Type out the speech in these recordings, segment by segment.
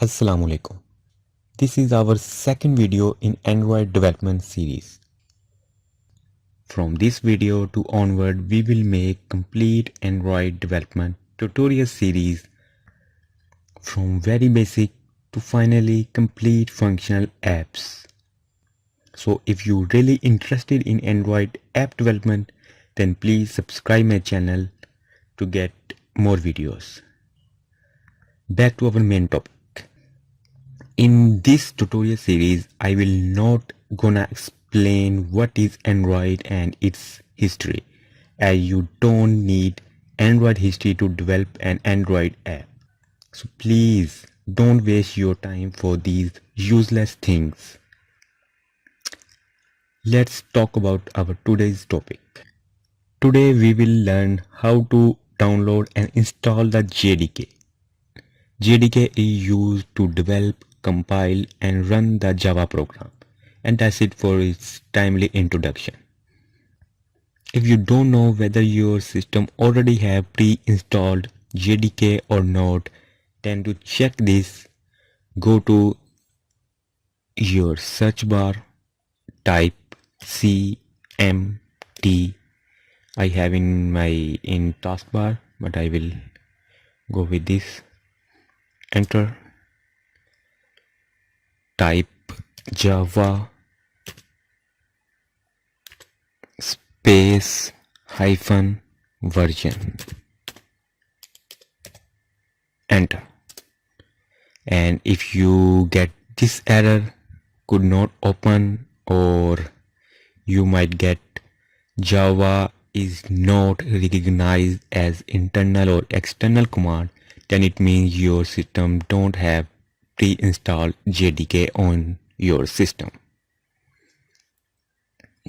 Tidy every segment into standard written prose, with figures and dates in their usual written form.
Assalamu alaikum. This is our second video in Android development series. From this video to onward, we will make complete Android development tutorial series from very basic to finally complete functional apps. So if you're really interested in Android app development, then please subscribe my channel to get more videos. Back to our main topic. In this tutorial series, I will not gonna explain what is Android and its history, as you don't need Android history to develop an Android app. So please don't waste your time for these useless things. Let's talk about our today's topic. Today we will learn how to download and install the JDK. JDK is used to develop, compile and run the Java program. And that's it for its timely introduction. If you don't know whether your system already have pre-installed JDK or not, then to check this, go to your search bar, type CMD. I have in taskbar, but I will go with this. Enter. Type Java space hyphen version. Enter. And if you get this error, could not open, or you might get Java is not recognized as internal or external command, then it means your system don't have pre-installed JDK on your system.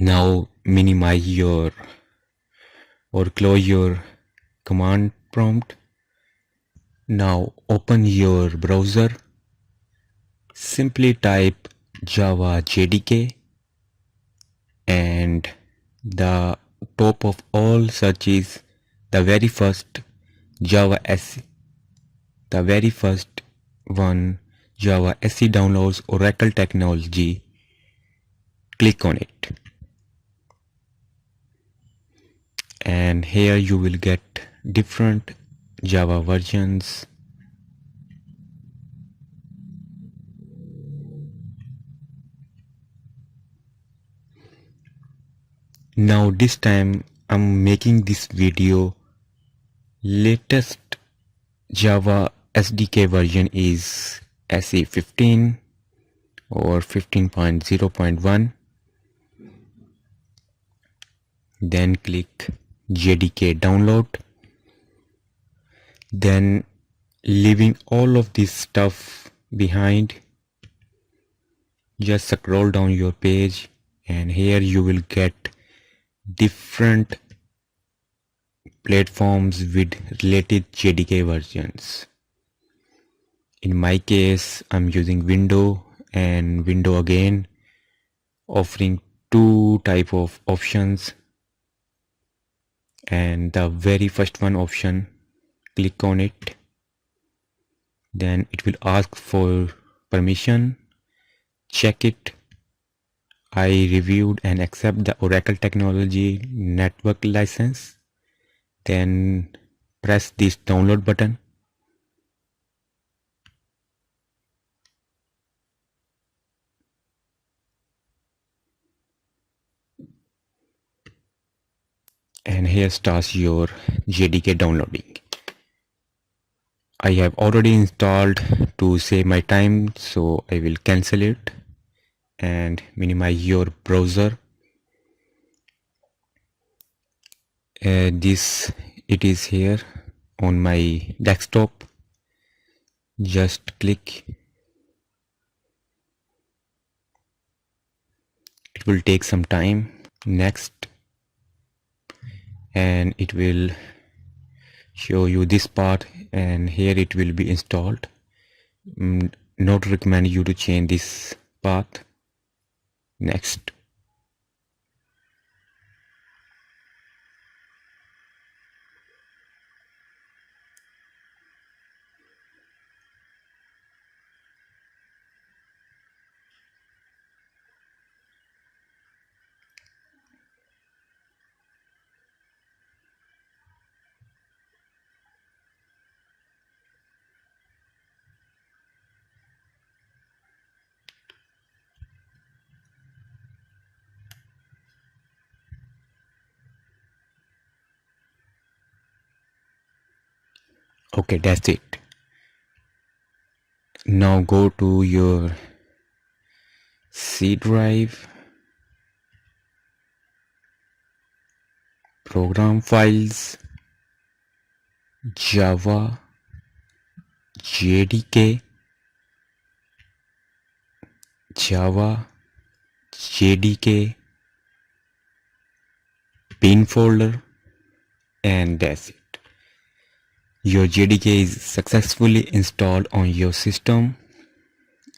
Now minimize your or close your command prompt. Now open your browser. Simply type Java JDK and the top of all searches, the very first Java SE, the very first one, Java SE downloads Oracle technology. Click on it, and here you will get different Java versions. Now this time I'm making this video. Latest Java SDK version is SE 15 or 15.0.1. Then click JDK download. Then leaving all of this stuff behind, just scroll down your page and here you will get different platforms with related JDK versions. In my case, I'm using Windows and Windows again, offering two type of options. And the very first one option, click on it. Then it will ask for permission. Check it. I reviewed and accept the Oracle technology network license. Then press this download button. And here starts your JDK downloading. I have already installed to save my time, so I will cancel it and minimize your browser. It is here on my desktop. Just click. It will take some time. Next, and it will show you this part, and here it will be installed. Not recommend you to change this path. Next. Okay, that's it. Now go to your C drive, program files, Java, JDK, Java, JDK, bin folder, and that's it. Your JDK is successfully installed on your system.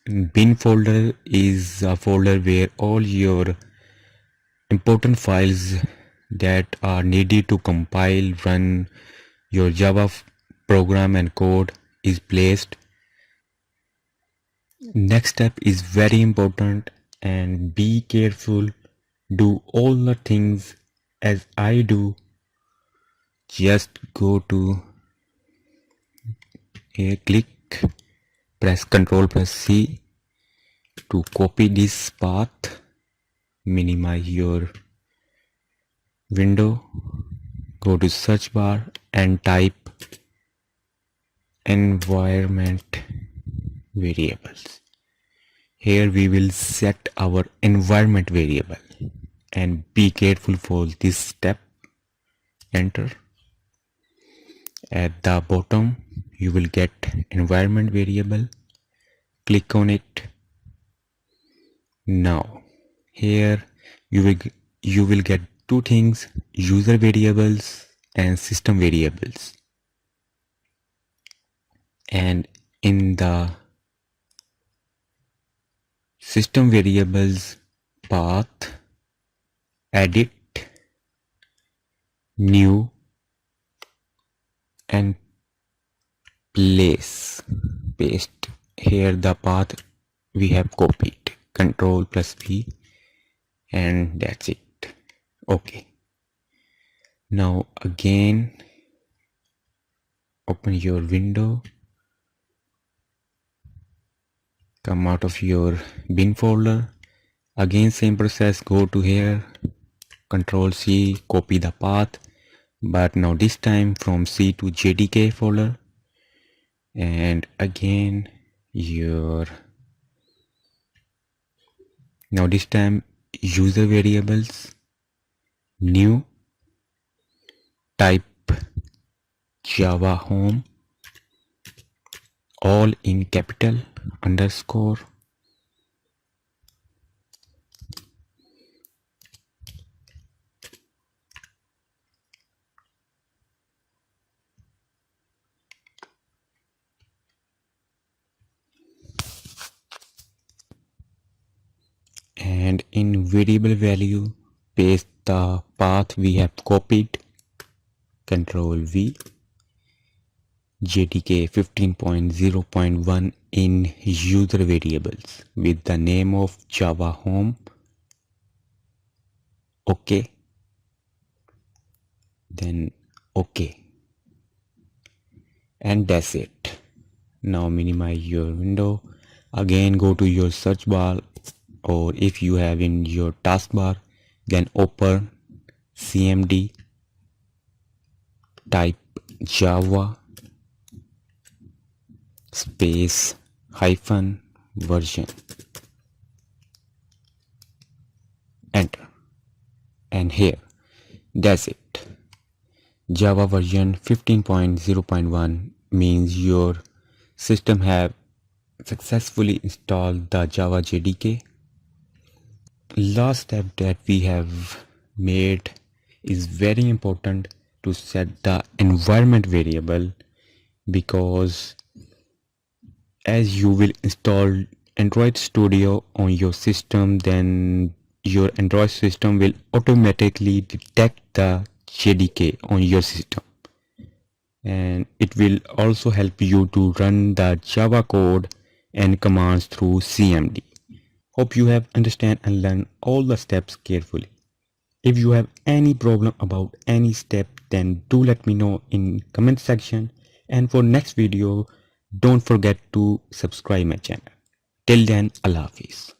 Bin folder is a folder where all your important files that are needed to compile, run your Java program and code is placed. Next step is very important, and be careful. Do all the things as I do. Just go to here, click, press Ctrl plus C to copy this path, minimize your window, go to search bar and type environment variables. Here we will set our environment variable, and be careful for this step. Enter. At the bottom you will get environment variable. Click on it. Now here you will get two things: user variables and system variables. And in the system variables path, edit, new, and paste. Here the path we have copied. Ctrl plus V, and that's it. Okay. Now again open your window, come out of your bin folder. Again same process, go to here, Ctrl C, copy the path, but now this time from C to JDK folder. And again now this time user variables, new, type Java home, all in capital, underscore, and in variable value paste the path we have copied. Ctrl V, JDK 15.0.1 in user variables with the name of Java home. OK, then OK, and that's it. Now minimize your window. Again go to your search bar, or if you have in your taskbar, then open CMD, type Java space hyphen version, enter, and here that's it. Java version 15.0.1 means your system have successfully installed the Java JDK. Last step that we have made is very important, to set the environment variable, because as you will install Android Studio on your system, then your Android system will automatically detect the JDK on your system, and it will also help you to run the Java code and commands through CMD. Hope you have understand and learn all the steps carefully. If you have any problem about any step, then do let me know in comment section, and for next video don't forget to subscribe my channel. Till then, Allah Hafiz.